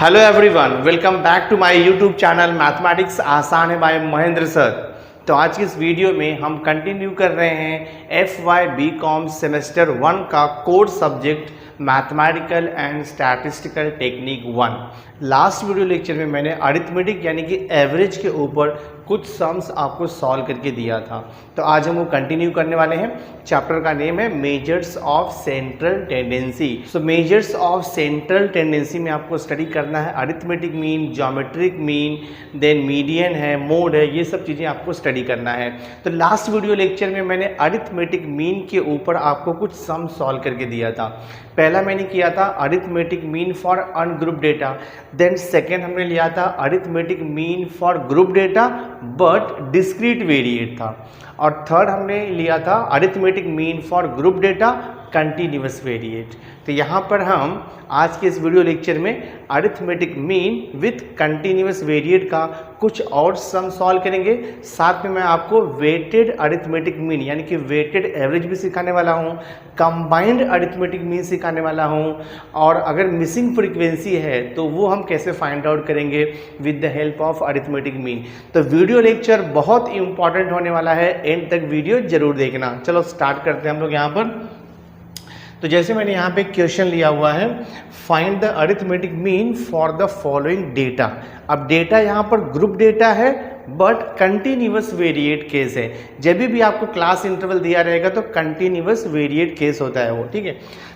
Hello everyone, welcome back to my YouTube channel mathematics आसान है bye Mahendra sir. तो आज की इस वीडियो में हम कंटिन्यू कर रहे हैं FY BCom सेमेस्टर 1 का core subject mathematical and statistical technique 1। Last video lecture में मैंने अरिथमेटिक यानी कि एवरेज के ऊपर कुछ सम्स आपको सॉल्व करके दिया था। तो आज हम वो कंटिन्यू करने वाले हैं। चैप्टर का नेम है measures of central tendency. So measures of central tendency में आपको स्टडी करना है arithmetic mean, geometric mean, then median है, मोड है, ये सब चीज़ें आपको स्टडी करना है। तो लास्ट वीडियो लेक्चर में मैंने अरिथमेटिक मीन के ऊपर आपको कुछ सम सॉल्व करके दिया था। पहला मैंने किया था arithmetic mean for ungroup data, then second हमने लिया था arithmetic mean for group data but discrete variate था, और थर्ड हमने लिया था arithmetic mean for group data continuous variate. तो यहाँ पर हम आज के इस वीडियो लेक्चर में arithmetic mean with continuous variate का कुछ और सम सॉल्व करेंगे। साथ में मैं आपको वेटेड अरिथमेटिक मीन यानी कि वेटेड एवरेज भी सिखाने वाला हूँ, कंबाइंड अरिथमेटिक मीन सिखाने वाला हूँ, और अगर मिसिंग फ्रीक्वेंसी है तो वो हम कैसे फाइंड आउट करेंगे with the help of arithmetic mean. तो वीडियो लेक्चर बहुत इंपॉर्टेंट होने वाला है, एंड तक वीडियो जरूर देखना। चलो स्टार्ट करते हैं हम लोग यहाँ पर। तो जैसे मैंने यहाँ पे क्वेश्चन लिया हुआ है, find the arithmetic mean for the following data. अब डेटा यहाँ पर ग्रुप डेटा है बट कंटिन्यूअस वेरिएट केस है। जब भी आपको क्लास इंटरवल दिया रहेगा तो कंटिन्यूअस वेरिएट केस होता है वो, ठीक है।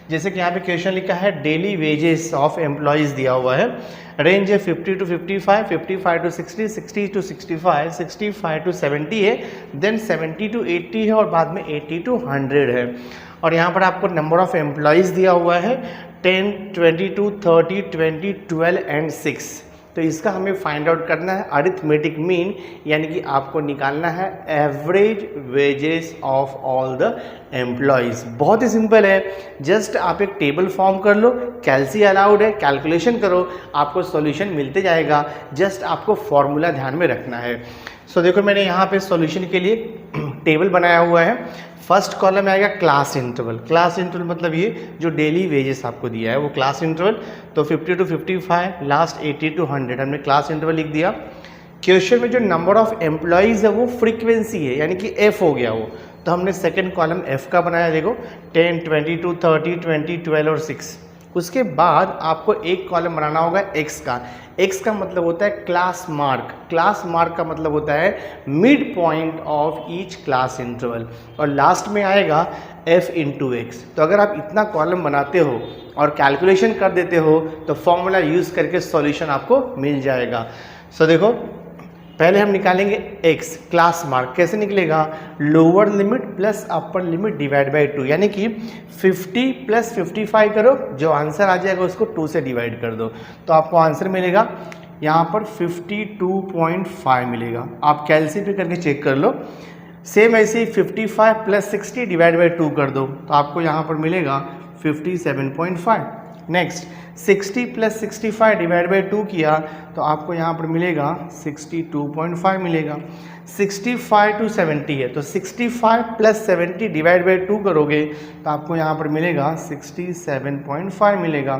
जैसे कि यहाँ पे क्वेश्चन लिखा है डेली वेजेस ऑफ एम्प्लॉयज़ दिया हुआ है, रेंज है 50 to 55, 55 to 60, 60 to 65, 65 to 70 है, देन 70 to 80 है, और बाद में 80 to 100 है। और यहाँ पर आपको नंबर ऑफ एम्प्लॉयज़ दिया हुआ है 10, 22, 30, 20, 12 एंड 6। तो इसका हमें फाइंड आउट करना है अरिथमेटिक मीन, यानी कि आपको निकालना है average wages of all the employees. बहुत ही सिंपल है, जस्ट आप एक टेबल फॉर्म कर लो, कैलसी अलाउड है, कैलकुलेशन करो, आपको सॉल्यूशन मिलते जाएगा। जस्ट आपको फॉर्मूला ध्यान में रखना है। सो देखो मैंने यहाँ पे सॉल्यूशन के लिए टेबल बनाया हुआ है। फर्स्ट कॉलम आएगा क्लास इंटरवल। क्लास इंटरवल मतलब ये जो डेली वेजेस आपको दिया है वो क्लास इंटरवल। तो 50 to 55, लास्ट 80 to 100 हमने क्लास इंटरवल लिख दिया। क्वेश्चन में जो नंबर ऑफ एम्प्लॉयज़ है वो फ्रीक्वेंसी है, यानी कि एफ हो गया वो, तो हमने सेकेंड कॉलम एफ का बनाया। देखो 10, 22, 30, 20, 12 और 6। उसके बाद आपको एक कॉलम बनाना होगा एक्स का। एक्स का मतलब होता है क्लास मार्क। क्लास मार्क का मतलब होता है mid point of each class interval, और लास्ट में आएगा एफ इंटू एक्स। तो अगर आप इतना कॉलम बनाते हो और कैलकुलेशन कर देते हो तो फॉर्मूला यूज़ करके सॉल्यूशन आपको मिल जाएगा। सो देखो पहले हम निकालेंगे x क्लास मार्क। कैसे निकलेगा? Lower limit plus upper limit divide by 2, यानी कि 50 प्लस 55 करो, जो आंसर आ जाएगा उसको 2 से डिवाइड कर दो, तो आपको आंसर मिलेगा यहाँ पर 52.5 मिलेगा। आप कैलसी पे करके चेक कर लो। सेम ऐसे ही 55 प्लस 60 डिवाइड बाई 2 कर दो, तो आपको यहाँ पर मिलेगा 57.5। नेक्स्ट 60 प्लस 65 डिवाइड बाई 2 किया तो आपको यहाँ पर मिलेगा 62.5 मिलेगा। 65 to 70 है, तो 65 प्लस 70 डिवाइड बाई 2 करोगे तो आपको यहाँ पर मिलेगा 67.5 मिलेगा।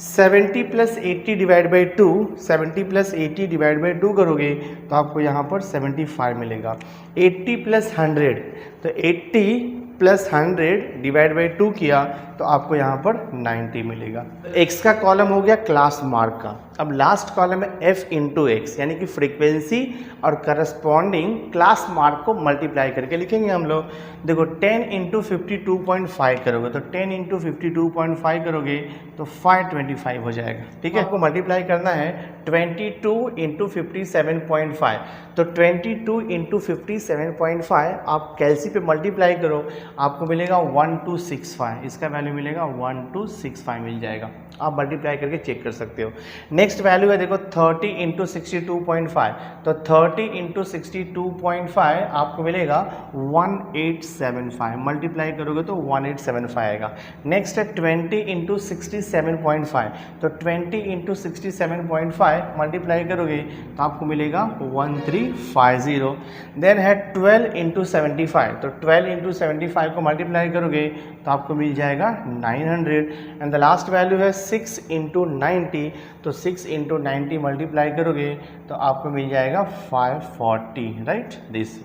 70 plus 80 divide by 2, 70 plus 80 divide by 2 करोगे तो आपको यहाँ पर 75 मिलेगा। 80 प्लस 100, तो 80 प्लस 100 डिवाइड बाई 2 किया तो आपको यहाँ पर 90 मिलेगा। एक्स का कॉलम हो गया क्लास मार्क का। अब लास्ट कॉलम है एफ इंटू एक्स, यानी कि फ्रीक्वेंसी और करस्पॉन्डिंग क्लास मार्क को मल्टीप्लाई करके लिखेंगे हम लोग। देखो 10 इंटू 52.5 करोगे तो 10 इंटू 52.5 करोगे तो 525 हो जाएगा, ठीक है। आपको मल्टीप्लाई करना है 22 इंटू 57.5, तो 22 इंटू 57.5 आप कैलसी पे मल्टीप्लाई करो, आपको मिलेगा 1265। इसका वैल्यू मिलेगा 1265 मिल जाएगा। आप मल्टीप्लाई करके चेक कर सकते हो। नेक्स्ट वैल्यू है देखो 30 इंटू 62.5, तो 30 इंटू 62.5 आपको मिलेगा 1875। मल्टीप्लाई करोगे तो 1875 आएगा। नेक्स्ट है 20 इंटू 67.5, तो 20 इंटू 67.5 मल्टीप्लाई करोगे तो आपको मिलेगा 1350। देन है 12 इंटू 75, तो 12 इंटू 75 को मल्टीप्लाई करोगे तो आपको मिल जाएगा 900 एंड द लास्ट वैल्यू है 6 इंटू 90, तो 6 इंटू 90 मल्टीप्लाई करोगे तो आपको मिल जाएगा 540, राइट। दिस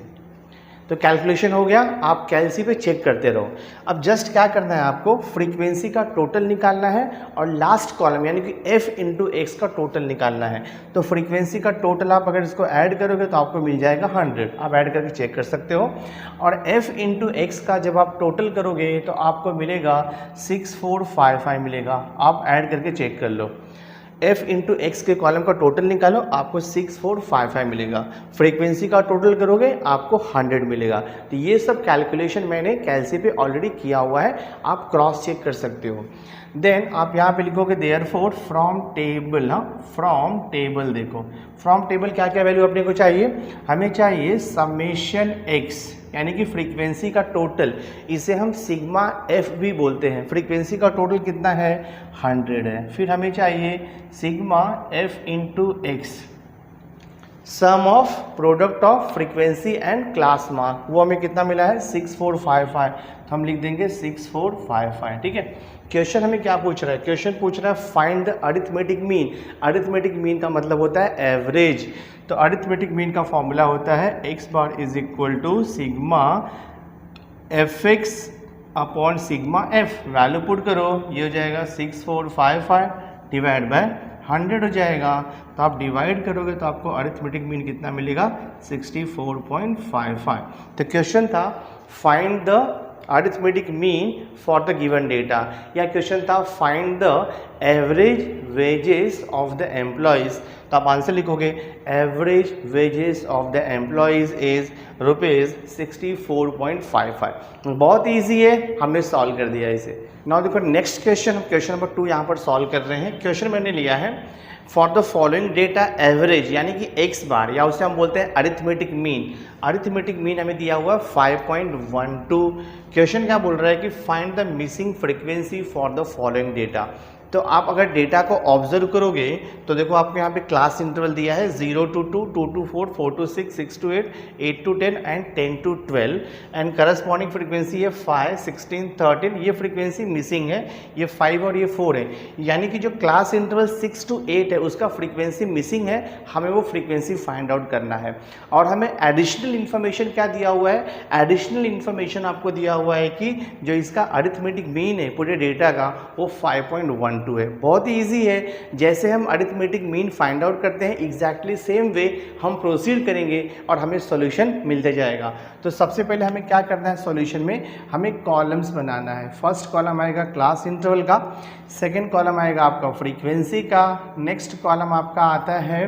तो कैलकुलेशन हो गया, आप कैलसी पे चेक करते रहो। अब जस्ट क्या करना है, आपको फ्रीक्वेंसी का टोटल निकालना है और लास्ट कॉलम यानी कि f इंटू एक्स का टोटल निकालना है। तो फ्रीक्वेंसी का टोटल आप अगर इसको ऐड करोगे तो आपको मिल जाएगा 100, आप ऐड करके चेक कर सकते हो। और f इंटू एक्स का जब आप टोटल करोगे तो आपको मिलेगा 6455 मिलेगा, आप ऐड करके चेक कर लो। f इंटू एक्स के कॉलम का टोटल निकालो, आपको 6455 मिलेगा। फ्रीक्वेंसी का टोटल करोगे आपको 100 मिलेगा। तो ये सब कैलकुलेशन मैंने कैलसी पे ऑलरेडी किया हुआ है, आप क्रॉस चेक कर सकते हो। देन आप यहाँ पे लिखोगे therefore from table, from table, देखो फ्रॉम टेबल क्या क्या वैल्यू अपने को चाहिए, हमें चाहिए समेशन एक्स यानी कि फ्रीक्वेंसी का टोटल, इसे हम सिग्मा एफ भी बोलते हैं। फ्रीक्वेंसी का टोटल कितना है, 100 है। फिर हमें चाहिए sigma F into X, sum of product of frequency and class mark, वो हमें कितना मिला है 6455, तो हम लिख देंगे 6455, ठीक है। क्वेश्चन हमें क्या पूछ रहा है, क्वेश्चन पूछ रहा है find the arithmetic mean. Arithmetic mean का मतलब होता है एवरेज, तो अरिथमेटिक मीन का फॉर्मूला होता है X bar is equal to sigma F X upon sigma F. Value put करो, ये हो जाएगा 6455 डिवाइड बाय 100 हो जाएगा, तो आप डिवाइड करोगे तो आपको अरिथमेटिक मीन कितना मिलेगा 64.55। तो क्वेश्चन था find the arithmetic mean for the given data, या क्वेश्चन था find the average wages of the employees. तो आप आंसर लिखोगे average wages of the employees is ₹64.55। बहुत ईजी है, हमने सॉल्व कर दिया इसे। नाउ देखो नेक्स्ट क्वेश्चन, क्वेश्चन नंबर 2 यहाँ पर सॉल्व कर रहे हैं। क्वेश्चन मैंने लिया है for the following data average यानी कि एक्स बार, या उसे हम बोलते हैं अरिथमेटिक मीन। अरिथमेटिक मीन हमें दिया हुआ है 5.12। क्वेश्चन क्या बोल रहा है कि find the missing frequency for the following data. तो आप अगर डेटा को ऑब्जर्व करोगे तो देखो आपको यहाँ पे क्लास इंटरवल दिया है 0 to 2, 2 to 4, 4 to 6, 6 to 8, 8 to 10 and 10 to 12 and corresponding frequency है 5, 16, 13। ये फ्रीक्वेंसी मिसिंग है, ये 5 और ये 4 है, यानी कि जो क्लास इंटरवल 6 to 8 है उसका फ्रीक्वेंसी मिसिंग है, हमें वो फ्रीक्वेंसी फाइंड आउट करना है। और हमें एडिशनल इन्फॉर्मेशन क्या दिया हुआ है, एडिशनल इन्फॉर्मेशन आपको दिया हुआ है कि जो इसका अरिथमेटिक मीन है पूरे डेटा का वो 5.12 है। बहुत ही ईजी है, जैसे हम अरिथमेटिक मीन फाइंड आउट करते हैं एग्जैक्टली सेम वे हम प्रोसीड करेंगे और हमें सॉल्यूशन मिलते जाएगा। तो सबसे पहले हमें क्या करना है, सॉल्यूशन में हमें कॉलम्स बनाना है। फर्स्ट कॉलम आएगा क्लास इंटरवल का, सेकेंड कॉलम आएगा आपका फ्रीक्वेंसी का, नेक्स्ट कॉलम आपका आता है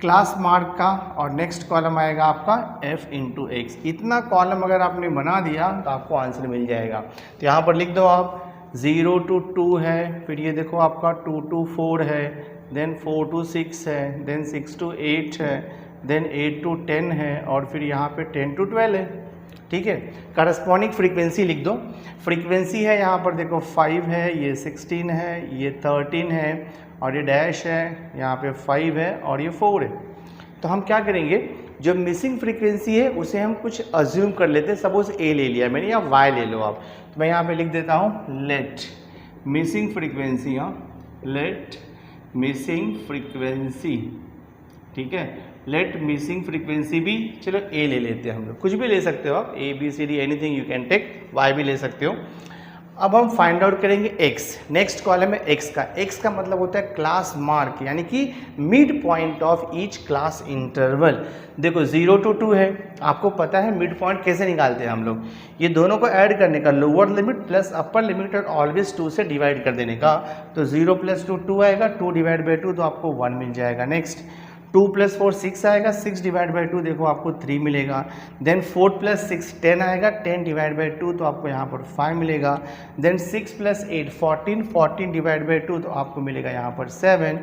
क्लास मार्क का, और नेक्स्ट कॉलम आएगा आपका f इंटू एक्स। इतना कॉलम अगर आपने बना दिया तो आपको आंसर मिल जाएगा। तो यहाँ पर लिख दो आप 0 to 2 है, फिर ये देखो आपका 2 to 4 है, देन 4 to 6 है, देन 6 to 8 है, देन 8 to 10 है, और फिर यहाँ पे 10 to 12 है, ठीक है। करस्पॉन्डिंग फ्रीक्वेंसी लिख दो। फ्रीक्वेंसी है यहाँ पर देखो 5 है, ये 16 है, ये 13 है, और ये डैश है, यहाँ पे 5 है और ये 4 है। तो हम क्या करेंगे, जो मिसिंग फ्रीक्वेंसी है उसे हम कुछ अज्यूम कर लेते हैं। सपोज ए ले लिया मैंने या वाई ले लो आप, तो मैं यहाँ पे लिख देता हूँ let missing frequency, let missing frequency, ठीक है। लेट मिसिंग फ्रीक्वेंसी भी चलो ए ले लेते हैं हम लोग, कुछ भी ले सकते हो आप, A B C D anything you can take, Y भी ले सकते हो। अब हम फाइंड आउट करेंगे x। नेक्स्ट कॉलम है x का। x का मतलब होता है क्लास मार्क यानी कि mid point of each class interval. देखो 0 to 2 है, आपको पता है मिड पॉइंट कैसे निकालते हैं हम लोग, ये दोनों को ऐड करने का, lower limit plus upper limit और ऑलवेज 2 से डिवाइड कर देने का। तो 0 + 2 2 आएगा, 2 डिवाइड बाई 2 तो आपको 1 मिल जाएगा। नेक्स्ट 2 + 4 6 आएगा, 6 डिवाइड बाई 2 देखो आपको 3 मिलेगा। देन 4 + 6 10 आएगा, 10 डिवाइड बाई 2 तो आपको यहाँ पर 5 मिलेगा। देन 6 + 8 14, 14 डिवाइड बाई 2 तो आपको मिलेगा यहाँ पर 7।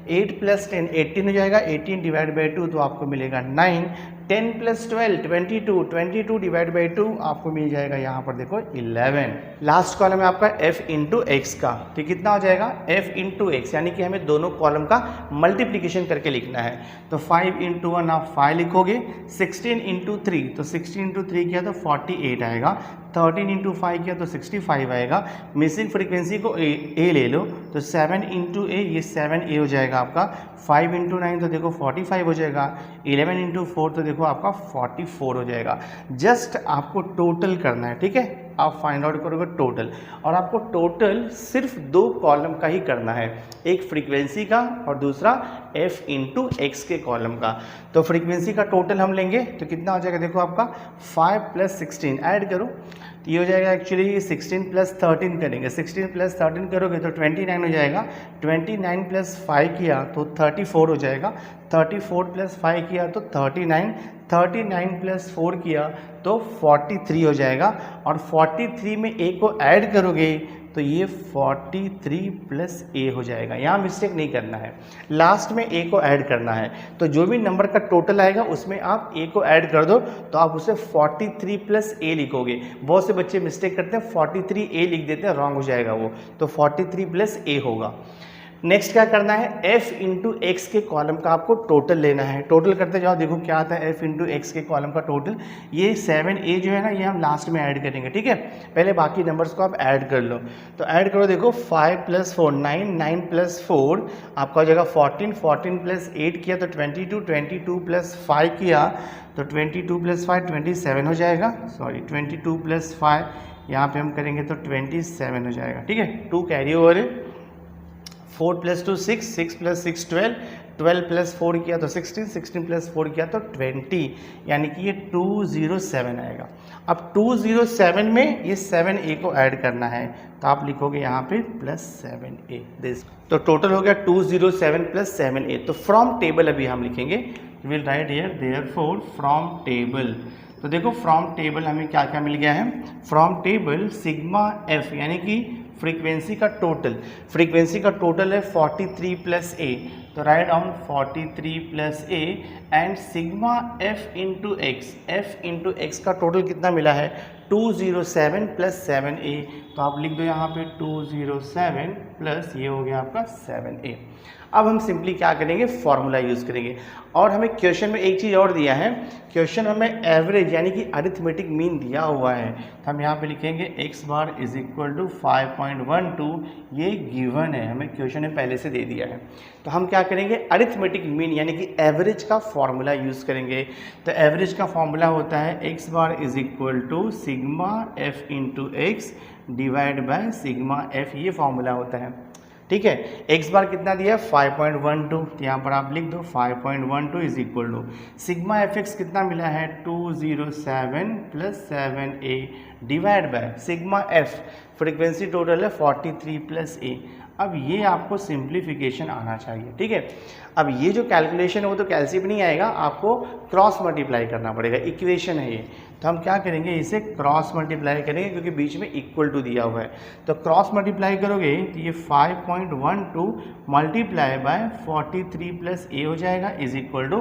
8 + 10 18 हो जाएगा, 18 डिवाइड बाई 2 तो आपको मिलेगा 9। 10 + 12 22, 22 डिवाइड बाई 2 आपको मिल जाएगा यहाँ पर देखो 11। लास्ट कॉलम है आपका f इंटू एक्स का, तो कितना हो जाएगा f इंटू एक्स, यानी कि हमें दोनों कॉलम का मल्टीप्लीकेशन करके लिखना है। तो 5 इंटू 1 आप 5 लिखोगे, 16 इंटू 3 तो 16 इंटू 3 किया तो 48 आएगा, 13 इंटू 5 किया तो 65 आएगा। मिसिंग फ्रीक्वेंसी को ए ले लो तो 7 इंटू ए, ये 7A हो जाएगा आपका। 5 इंटू 9 तो देखो 45 हो जाएगा, 11 इंटू 4 तो देखो आपका 44 हो जाएगा। जस्ट आपको टोटल करना है, ठीक है, आप फाइंड आउट करोगे टोटल, और आपको टोटल सिर्फ 2 कॉलम का ही करना है, एक फ्रीक्वेंसी का और दूसरा f इंटू एक्स के कॉलम का। तो फ्रीक्वेंसी का टोटल हम लेंगे तो कितना हो जाएगा, देखो आपका 5 प्लस 16 ऐड करो तो ये हो जाएगा, एक्चुअली 16 प्लस 13 करेंगे, 16 प्लस 13 करोगे तो 29 हो जाएगा, 29 प्लस 5 किया तो 34 हो जाएगा, 34 प्लस 5 किया तो 39, 39 प्लस 4 किया तो 43 हो जाएगा, और 43 में a को ऐड करोगे तो ये 43 प्लस a हो जाएगा। यहाँ मिस्टेक नहीं करना है, लास्ट में a को ऐड करना है। तो जो भी नंबर का टोटल आएगा उसमें आप a को ऐड कर दो तो आप उसे 43 प्लस a लिखोगे। बहुत से बच्चे मिस्टेक करते हैं 43a लिख देते हैं, रॉन्ग हो जाएगा वो, तो 43 प्लस a होगा। नेक्स्ट क्या करना है, f इंटू एक्स के कॉलम का आपको टोटल लेना है। टोटल करते जाओ, देखो क्या आता है f इंटू एक्स के कॉलम का टोटल। ये 7a जो है ना, ये हम लास्ट में ऐड करेंगे, ठीक है। पहले बाकी नंबर्स को आप ऐड कर लो, तो ऐड करो, देखो 5 प्लस 4 9, 9 प्लस 4 आपका हो जाएगा 14, 14 प्लस 8 किया तो 22, 22 प्लस 5 किया तो 22 प्लस 5 27 हो जाएगा, सॉरी 22 प्लस 5 यहाँ पे हम करेंगे तो 27 हो जाएगा, ठीक है। 2 कैरी ओवर है, 4 प्लस 2 6, 6 प्लस 6 12, 12 प्लस 4 किया तो 16, 16 प्लस 4 किया तो 20, यानी कि ये 207 आएगा। अब 207 में ये 7a को ऐड करना है तो आप लिखोगे यहाँ पे प्लस 7a, दिस। तो टोटल हो गया 207 प्लस 7a। तो फ्रॉम टेबल अभी हम लिखेंगे, will write here therefore from table. तो देखो फ्रॉम टेबल हमें क्या क्या मिल गया है, फ्रॉम टेबल सिग्मा f यानी कि फ्रीक्वेंसी का टोटल, फ्रीक्वेंसी का टोटल है 43 प्लस a, तो write down 43 plus a and sigma f into x, f into x का टोटल कितना मिला है 207 प्लस 7a, तो आप लिख दो यहाँ पे 207 प्लस ये हो गया आपका 7a। अब हम सिंपली क्या करेंगे, फॉर्मूला यूज़ करेंगे। और हमें क्वेश्चन में एक चीज़ और दिया है, क्वेश्चन हमें एवरेज यानी कि अरिथमेटिक मीन दिया हुआ है, तो हम यहाँ पे लिखेंगे x bar is equal to 5.12, ये गिवन है, हमें क्वेश्चन में पहले से दे दिया है। तो हम क्या करेंगे, अरिथमेटिक मीन यानी कि एवरेज का फॉर्मूला यूज़ करेंगे। तो एवरेज का फॉर्मूला होता है x bar is equal to sigma f into X divide by sigma f, ये फॉर्मूला होता है, ठीक है। x बार कितना दिया है 5.12, तो यहाँ पर आप लिख दो 5.12 is equal to sigma F X कितना मिला है 207 plus 7a divide by sigma f, frequency total है 43 प्लस a। अब ये आपको सिंप्लीफिकेशन आना चाहिए, ठीक है। अब ये जो कैलकुलेशन है वो तो कैलसी पे नहीं आएगा, आपको क्रॉस मल्टीप्लाई करना पड़ेगा, इक्वेशन है ये। तो हम क्या करेंगे, इसे क्रॉस मल्टीप्लाई करेंगे क्योंकि बीच में इक्वल टू दिया हुआ है। तो क्रॉस मल्टीप्लाई करोगे तो ये 5.12 मल्टीप्लाई बाय 43 प्लस a हो जाएगा is equal to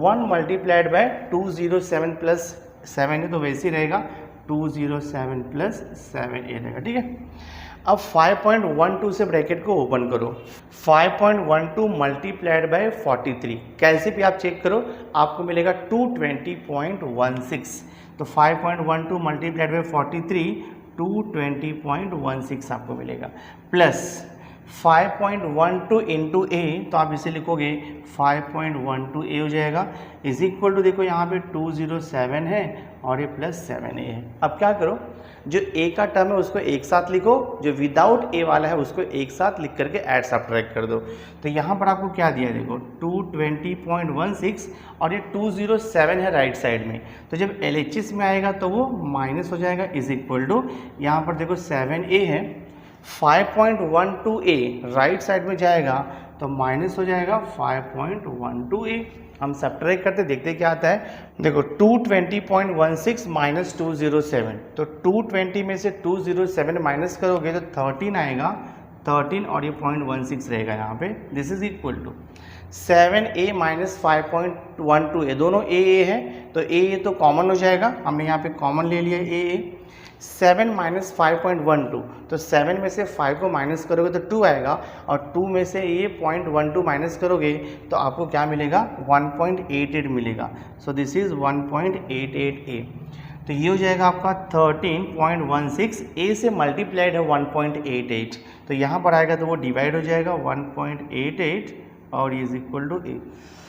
1 multiplied by 207 plus 7 है, तो वैसे ही रहेगा 207 प्लस 7a रहेगा, ठीक है। अब 5.12 से ब्रैकेट को ओपन करो, 5.12 मल्टीप्लाइड बाय 43, कैसे भी आप चेक करो आपको मिलेगा 220.16। तो 5.12 मल्टीप्लाइड बाय 43 220.16 आपको मिलेगा, प्लस 5.12 इंटू ए, तो आप इसे लिखोगे 5.12a हो जाएगा इज इक्वल टू, देखो यहाँ पे 207 है और ये प्लस 7a है। अब क्या करो, जो a का टर्म है उसको एक साथ लिखो, जो विदाउट a वाला है उसको एक साथ लिख करके ऐड सब्ट्रैक्ट कर दो। तो यहाँ पर आपको क्या दिया है, देखो 220.16 और ये 207 है राइट साइड में, तो जब LHS में आएगा तो वो माइनस हो जाएगा इज इक्वल टू, यहाँ पर देखो 7a है, 5.12a राइट साइड में जाएगा तो माइनस हो जाएगा 5.12a। हम सब्ट्रैक्ट करते देखते क्या आता है, देखो 220.16 माइनस 207, तो 220 में से 207 माइनस करोगे तो 13 आएगा, 13 और ये 0.16 रहेगा यहाँ पे, this is equal to 7a minus 5.12a, दोनों a है तो a तो कॉमन हो जाएगा, हमने यहाँ पे कॉमन ले लिया a। 7 माइनस 5.12, तो 7 में से 5 को माइनस करोगे तो 2 आएगा, और 2 में से ये 0.12 माइनस करोगे तो आपको क्या मिलेगा, 1.88 मिलेगा। So this is 1.88a। तो ये हो जाएगा आपका 13.16, a से मल्टीप्लाइड है 1.88, तो यहाँ पर आएगा तो वो डिवाइड हो जाएगा 1.88 और इज इक्वल टू ए।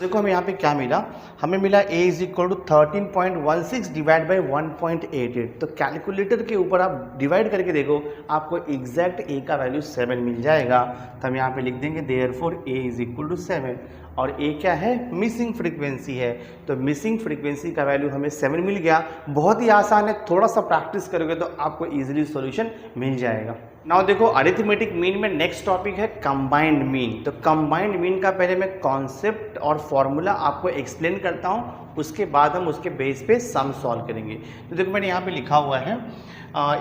देखो हमें यहाँ पे क्या मिला, हमें मिला a is equal to 13.16 divide by 1.88। तो कैलकुलेटर के ऊपर आप डिवाइड करके देखो, आपको एग्जैक्ट a का वैल्यू 7 मिल जाएगा। तो हम यहाँ पे लिख देंगे therefore a is equal to 7, और a क्या है, मिसिंग फ्रीक्वेंसी है, तो मिसिंग फ्रीक्वेंसी का वैल्यू हमें 7 मिल गया। बहुत ही आसान है, थोड़ा सा प्रैक्टिस करोगे तो आपको इजीली सॉल्यूशन मिल जाएगा। नाउ देखो अरिथमेटिक मीन में नेक्स्ट टॉपिक है कंबाइंड मीन। तो कंबाइंड मीन का पहले मैं कॉन्सेप्ट और फॉर्मूला आपको एक्सप्लेन करता हूँ, उसके बाद हम उसके बेस पे सम सॉल्व करेंगे। तो देखो मैंने यहाँ पे लिखा हुआ है,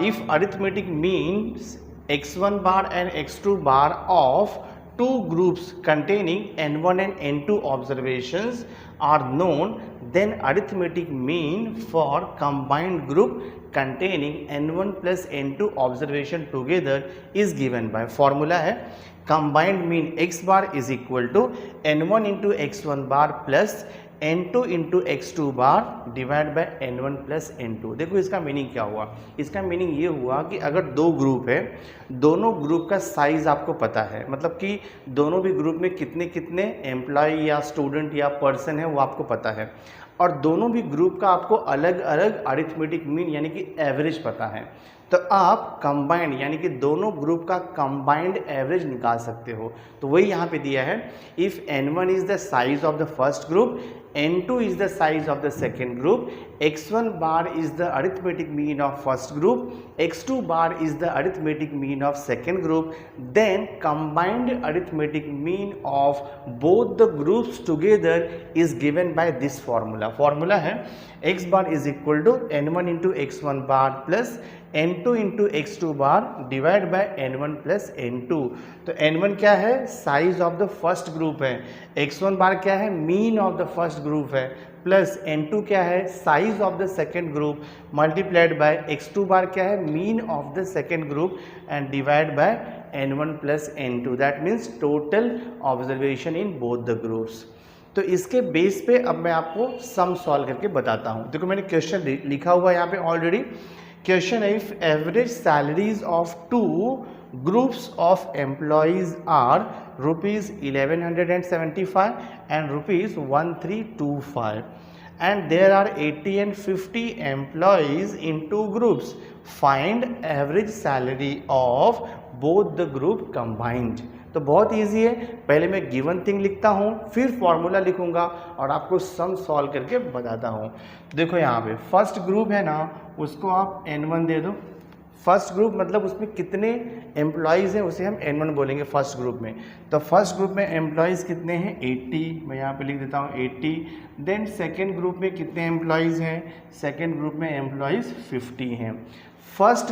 if arithmetic means x1 bar and x2 bar of two groups containing n1 and n2 observations are known, then arithmetic mean for combined group containing n1 plus n2 observation together is given by formula है combined mean x bar is equal to n1 into x1 bar plus n2 into x2 bar divide by n1 plus n2। देखो इसका meaning क्या हुआ, इसका meaning ये हुआ कि अगर दो ग्रुप है, दोनों ग्रुप का साइज आपको पता है, मतलब कि दोनों भी ग्रुप में कितने कितने एम्प्लॉय या स्टूडेंट या पर्सन है वो आपको पता है, और दोनों भी ग्रुप का आपको अलग अलग अरिथमेटिक मीन यानी कि एवरेज पता है, तो आप कंबाइंड यानी कि दोनों ग्रुप का कंबाइंड एवरेज निकाल सकते हो। तो वही यहाँ पे दिया है, if n1 is the size of the first group, n2 is the size of the second group, x1 bar is the arithmetic mean of first group, x2 bar is the arithmetic mean of second group, then combined arithmetic mean of both the groups together is given by this formula। formula है x bar is equal to n1 into x1 bar plus n2 into x2 bar divide bye n1 plus n2। तो n1 क्या है, size of the first group है, x1 बार क्या है, mean of the first group है, plus n2 क्या है, size of the second group, multiplied by x2 बार क्या है, mean of the second group, and divide by n1 plus n2। That means total observation in both the groups. तो इसके base पे अब मैं आपको सम सॉल्व करके बताता हूँ। देखो मैंने क्वेश्चन लिखा हुआ है यहाँ पे already. Question: if average salaries of two groups of employees are rupees 1175 and rupees 1325, and there are 80 and 50 employees in two groups, find average salary of both the group combined। तो बहुत easy है, पहले मैं given thing लिखता हूँ, फिर formula लिखूंगा और आपको सम सॉल्व करके बताता हूँ। देखो यहाँ पे फर्स्ट ग्रुप है ना, उसको आप n1 दे दो। फर्स्ट ग्रुप मतलब उसमें कितने एम्प्लॉयज़ हैं उसे हम n1 बोलेंगे फर्स्ट ग्रुप में। तो फर्स्ट ग्रुप में एम्प्लॉयज़ कितने हैं, 80, मैं यहाँ पे लिख देता हूँ 80। देन सेकेंड ग्रुप में कितने एम्प्लॉयज़ हैं, सेकेंड ग्रुप में एम्प्लॉयज़ 50 हैं। फर्स्ट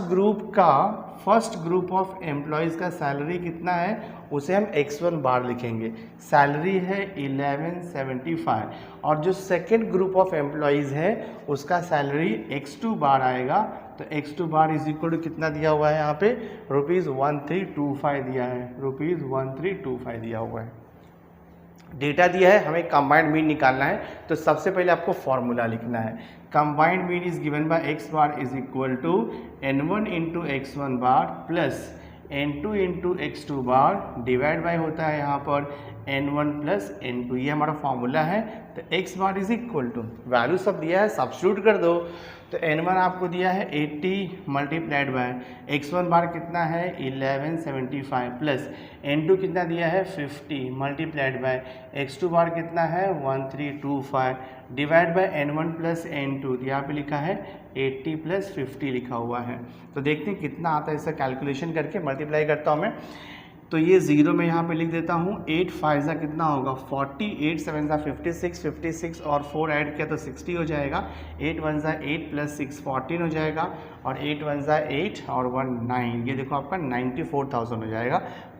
ग्रुप ऑफ एम्प्लॉयज़ का सैलरी कितना है, उसे हम x1 बार लिखेंगे, सैलरी है 1175, और जो सेकेंड ग्रुप ऑफ एम्प्लॉयज़ है उसका सैलरी x2 बार आएगा। तो x2 bar is equal to कितना दिया हुआ है यहाँ पे, ₹1325 दिया है, ₹1325 दिया हुआ है। डेटा दिया है, हमें कंबाइंड मीन निकालना है, तो सबसे पहले आपको फॉर्मूला लिखना है। Combined mean is given by x bar is equal to n1 into x1 bar plus n2 into x2 bar divide by होता है यहाँ पर n1 प्लस n2, ये हमारा फॉर्मूला है। तो x bar is equal to, value सब दिया है, सब्स्टिट्यूट कर दो। तो n1 आपको दिया है 80 मल्टीप्लाइड बाय x1 बार कितना है 1175 प्लस n2 कितना दिया है 50 मल्टीप्लाइड बाय x2 बार कितना है 1325 divide by n1 plus n2, यहाँ पे लिखा है 80 प्लस 50 लिखा हुआ है। तो देखते हैं कितना आता है, इसका कैलकुलेशन करके मल्टीप्लाई करता हूँ मैं। तो ये ज़ीरो में यहाँ पे लिख देता हूँ, 8 5 सा कितना होगा 40, 8 7 सा 56, 56 और 4 ऐड किया तो 60 हो जाएगा, 8 1 सा 8 प्लस 6 14 हो जाएगा, और 8 1 सा 8 और 1 9, ये देखो आपका 94,000 हो जाएगा।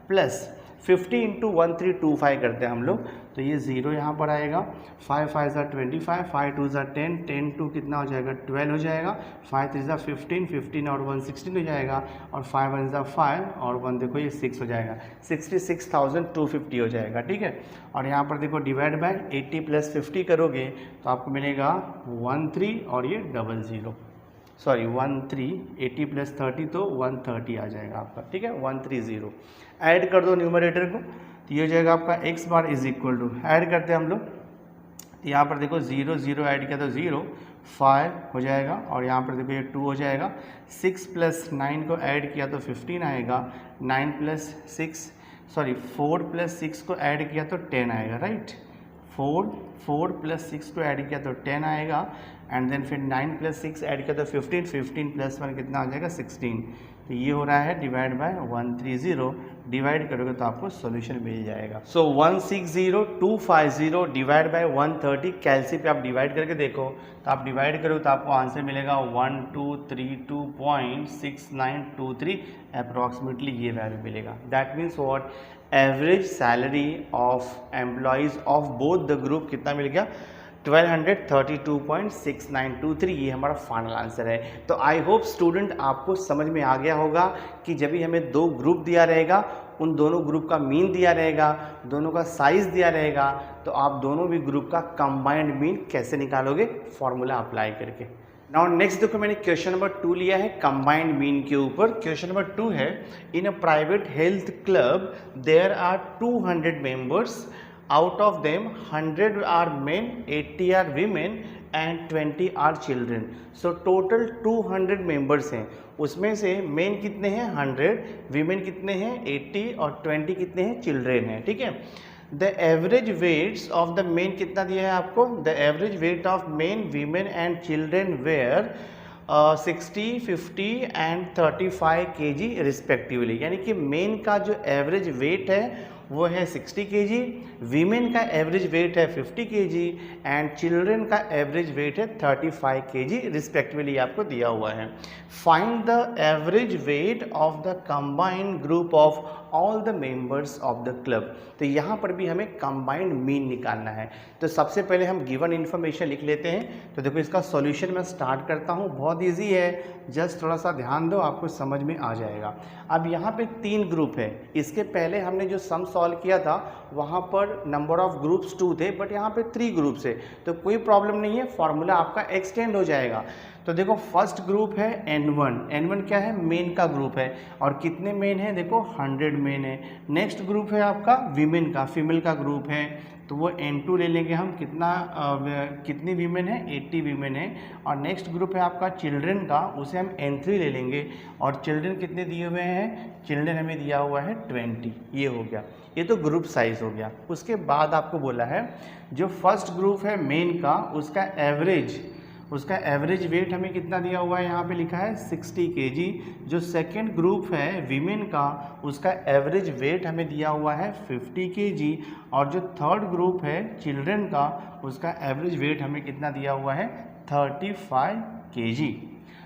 प्लस 50 इंटू 1325 करते हैं हम लोग, तो ये 0 यहाँ पर आएगा। 5 5 ज़ा 25, 5 2 ज़ा 10, 10 2 कितना हो जाएगा 12 हो जाएगा, 5 3 ज़ा 15, 15 और 1 16 हो जाएगा, और 5 1 ज़ा 5 और 1 देखो ये 6 हो जाएगा, 66,250 हो जाएगा। ठीक है, और यहाँ पर देखो डिवाइड बाय 80 प्लस 50 करोगे तो आपको मिलेगा 13 और ये 00, सॉरी 13, 80 प्लस 30 तो 130 आ जाएगा आपका। ठीक है, 130 ऐड कर दो न्यूमरेटर को, तो ये हो जाएगा आपका x bar is equal to, add करते हैं हम लोग, तो यहाँ पर देखो 0 0 ऐड किया तो 0, 5 हो जाएगा, और यहाँ पर देखो ये 2 हो जाएगा, 6 प्लस 9 को ऐड किया तो 15 आएगा, 9 प्लस 6 सॉरी 4 प्लस 6 को ऐड किया तो 10 आएगा, राइट। 4 प्लस 6 को ऐड किया तो 10 आएगा, एंड देन फिर 9 प्लस 6 ऐड किया तो 15, 15 प्लस 1 कितना आ जाएगा 16, तो ये हो रहा है डिवाइड बाय 130, डिवाइड करोगे तो आपको सॉल्यूशन मिल जाएगा। सो 160250 डिवाइड बाय 130, कैलसी पे आप डिवाइड करके देखो, तो आप डिवाइड करो तो आपको आंसर मिलेगा 1232.6923 अप्रॉक्सीमेटली, ये वैल्यू मिलेगा। That means what, average salary of employees of both the group कितना मिल गया 1232.6923, ये हमारा फाइनल आंसर है। तो आई होप स्टूडेंट आपको समझ में आ गया होगा कि जब भी हमें दो ग्रुप दिया रहेगा, उन दोनों ग्रुप का मीन दिया रहेगा, दोनों का साइज दिया रहेगा, तो आप दोनों भी ग्रुप का कंबाइंड मीन कैसे निकालोगे, फॉर्मूला अप्लाई करके। नाउ नेक्स्ट देखो, मैंने क्वेश्चन नंबर 2 लिया है कंबाइंड मीन के ऊपर। क्वेश्चन नंबर 2 है, in a private health club there are 200 members, out of them 100 are men, 80 are women and 20 are children. So total 200 members हैं, उसमें से मेन कितने हैं 100, वीमेन कितने हैं 80 और 20 कितने हैं चिल्ड्रेन हैं। ठीक है, the average weights of the men कितना दिया है आपको, the average weight of men, women and children were 60, 50 and 35 kg respectively, यानी कि मेन का जो एवरेज वेट है वो है 60 kg, वीमेन का एवरेज वेट है 50 kg एंड चिल्ड्रन का एवरेज वेट है 35 kg रिस्पेक्टिवली आपको दिया हुआ है। Find the average weight of the combined group of all the members of the club. तो यहाँ पर भी हमें कंबाइंड मीन निकालना है। तो सबसे पहले हम गिवन इन्फॉर्मेशन लिख लेते हैं। तो देखो इसका सॉल्यूशन मैं स्टार्ट करता हूँ, बहुत इजी है, जस्ट थोड़ा सा ध्यान दो, आपको समझ में आ जाएगा। अब यहाँ पे 3 ग्रुप है, इसके पहले हमने जो सम सॉल्व किया था वहाँ पर नंबर ऑफ ग्रुप्स 2 थे, बट यहाँ पे 3 ग्रुप्स है, तो कोई प्रॉब्लम नहीं है, फॉर्मूला आपका एक्सटेंड हो जाएगा। तो देखो फर्स्ट ग्रुप है N1, N1 क्या है, मेन का ग्रुप है, और कितने मेन है, देखो 100 मेन है। नेक्स्ट ग्रुप है आपका वीमेन का, फीमेल का ग्रुप है, तो वो N2 ले लेंगे हम, कितनी वीमेन है 80 वीमेन है। और नेक्स्ट ग्रुप है आपका चिल्ड्रन का, उसे हम N3 ले लेंगे, और चिल्ड्रन कितने दिए हुए हैं, चिल्ड्रन हमें दिया हुआ है 20, ये हो गया, ये तो ग्रुप साइज हो गया। उसके बाद आपको बोला है जो फर्स्ट ग्रुप है मेन का, उसका एवरेज वेट हमें कितना दिया हुआ है, यहाँ पे लिखा है 60 kg। जो सेकंड ग्रुप है वीमेन का, उसका एवरेज वेट हमें दिया हुआ है 50 kg। और जो थर्ड ग्रुप है चिल्ड्रन का, उसका एवरेज वेट हमें कितना दिया हुआ है 35 kg।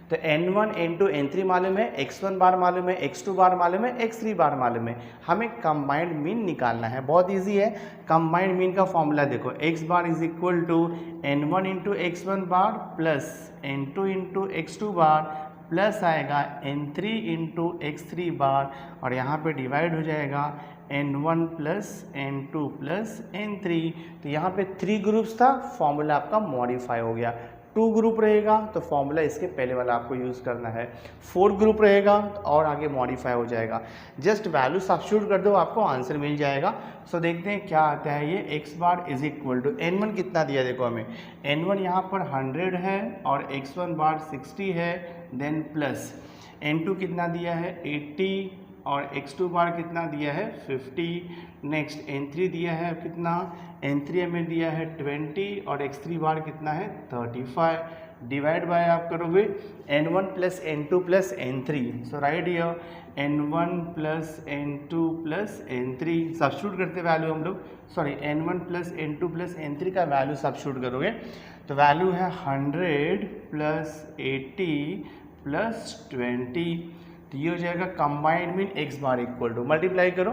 तो N1, N2, N3 मालूम है, X1 बार मालूम है, X2 बार मालूम है, X3 बार मालूम है, हमें कंबाइंड मीन निकालना है। बहुत इजी है, कंबाइंड मीन का फॉर्मूला देखो, X bar is equal to N1 into X1 bar plus N2 into X2 bar plus आएगा N3 इंटू X3 बार, और यहाँ पे डिवाइड हो जाएगा N1 plus N2 plus N3। तो यहाँ पे 3 ग्रुप्स था, फॉर्मूला आपका मॉडिफाई हो गया। 2 ग्रुप रहेगा तो फॉर्मूला इसके पहले वाला आपको यूज़ करना है। 4 ग्रुप रहेगा तो और आगे मॉडिफाई हो जाएगा। जस्ट वैल्यू सब्स्टिट्यूट कर दो, आपको आंसर मिल जाएगा। सो देखते हैं क्या आता है ये। x bar is equal to N1 कितना दिया, देखो हमें N1 यहाँ पर 100 है और x1 बार 60 है, देन प्लस N2 कितना दिया है 80 और x2 बार कितना दिया है 50। नेक्स्ट N3 दिया है कितना, N3 हमें दिया है 20 और x3 बार कितना है 35। डिवाइड बाय आप करोगे N1 plus N2 plus N3। So right here N1 plus N2 plus N3 substitute करते वैल्यू हम लोग, sorry N1 plus N2 plus N3 का वैल्यू सब्स्टिट्यूट करोगे तो वैल्यू है 100 प्लस 80 प्लस 20। तो ये हो जाएगा combined mean x bar equal to, multiply करो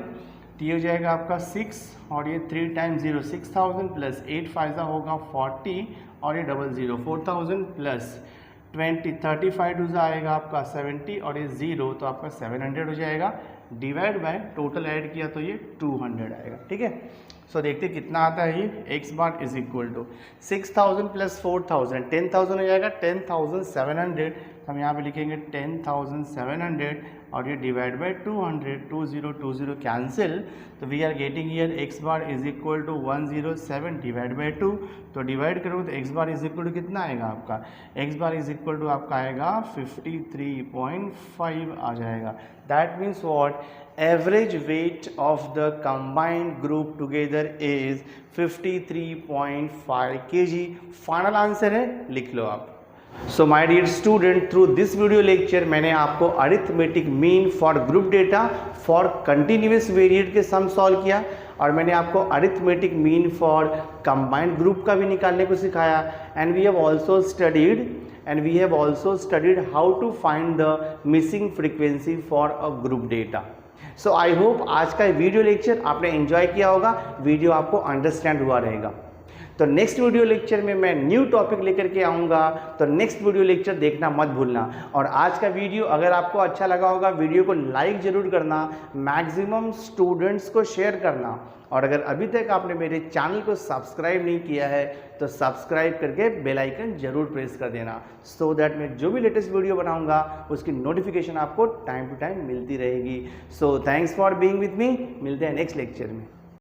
तो ये हो जाएगा आपका 6 और ये 3 टाइम्स 0 6000 प्लस 8 फाइजा होगा 40 और ये 00 4000 प्लस 20 35 टू आएगा आपका 70 और ये 0 तो आपका 700 हो जाएगा। डिवाइड बाय टोटल ऐड किया तो ये 200 आएगा। ठीक है, सो देखते कितना आता है ये। X bar is equal to 6000 plus 4000 10,000 हो जाएगा 10,700। हम यहाँ पे लिखेंगे 10,700 और ये डिवाइड बाय 200 20 कैंसिल तो we are getting here X bar is equal to 107 divide by 2। तो डिवाइड करोगे तो X bar is equal to कितना आएगा आपका, X bar is equal to आपका आएगा 53.5 आ जाएगा। That means what, average weight of the combined group together is 53.5 kg। Final answer है, लिख लो आप। So my dear student, through this video lecture मैंने आपको arithmetic mean for group data for continuous variate के सम सॉल्व किया और मैंने आपको arithmetic mean for combined group का भी निकालने को सिखाया। And we have also studied how to find the missing frequency for a group data. So I hope आज का वीडियो लेक्चर आपने एंजॉय किया होगा, वीडियो आपको अंडरस्टैंड हुआ रहेगा। तो नेक्स्ट वीडियो लेक्चर में मैं न्यू टॉपिक लेकर के आऊँगा, तो नेक्स्ट वीडियो लेक्चर देखना मत भूलना। और आज का वीडियो अगर आपको अच्छा लगा होगा, वीडियो को लाइक ज़रूर करना, मैक्सिमम स्टूडेंट्स को शेयर करना। और अगर अभी तक आपने मेरे चैनल को सब्सक्राइब नहीं किया है तो सब्सक्राइब करके बेल आइकन जरूर प्रेस कर देना, सो दैट मैं जो भी लेटेस्ट वीडियो बनाऊंगा उसकी नोटिफिकेशन आपको टाइम टू टाइम मिलती रहेगी। So thanks for being with me, मिलते हैं नेक्स्ट लेक्चर में।